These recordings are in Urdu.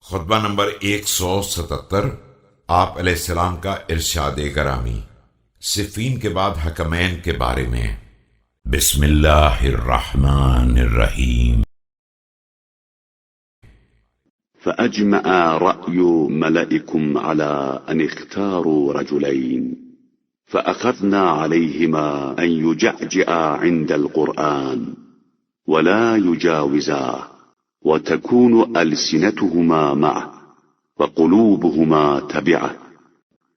خطبہ نمبر 177 آپ علیہ السلام کا ارشاد گرامی صفین کے بعد حکمین کے بارے میں۔ بسم اللہ الرحمن الرحیم۔ فأجمع رأي ملئكم على أن اختاروا رجلين فأخذنا عليهما أن يجعجعا عند القرآن ولا يجاوزاه وتكون ألسنتهما معه وقلوبهما تبعه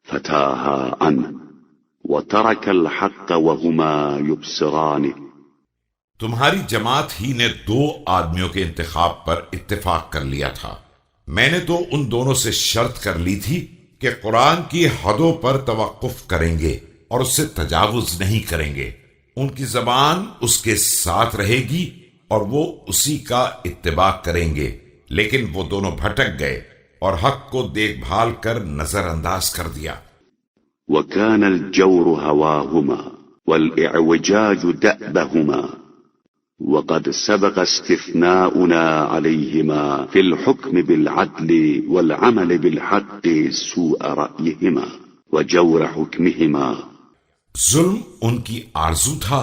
فتاها عنه وترك الحق وهما يبصرانه۔ تمہاری جماعت ہی نے 2 آدمیوں کے انتخاب پر اتفاق کر لیا تھا۔ میں نے تو ان دونوں سے شرط کر لی تھی کہ قرآن کی حدوں پر توقف کریں گے اور اس سے تجاوز نہیں کریں گے۔ ان کی زبان اس کے ساتھ رہے گی اور وہ اسی کا اتباع کریں گے، لیکن وہ دونوں بھٹک گئے اور حق کو دیکھ بھال کر نظر انداز کر دیا۔ وكان الجور هواهما والإعوجاج دأبهما وقد سبق استثناؤنا عليهما في الحكم بالعدل والعمل بالحق سوء رأيهما وجور حكمهما۔ ظلم ان کی آرزو تھا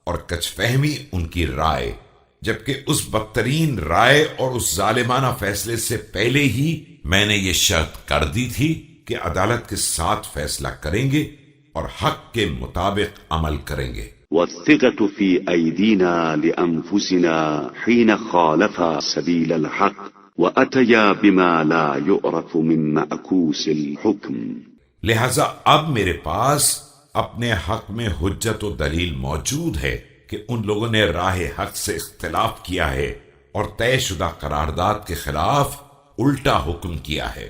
اور کچھ فہمی ان کی رائے، جبکہ اس بدترین رائے اور اس ظالمانہ فیصلے سے پہلے ہی میں نے یہ شرط کر دی تھی کہ عدالت کے ساتھ فیصلہ کریں گے اور حق کے مطابق عمل کریں گے۔ والثقة في أيدينا لأنفسنا حين خالفا سبيل الحق وأتيا بما لا يعرف من معكوس الحكم۔ لہذا اب میرے پاس اپنے حق میں حجت و دلیل موجود ہے کہ ان لوگوں نے راہ حق سے اختلاف کیا ہے اور طے شدہ قرارداد کے خلاف الٹا حکم کیا ہے۔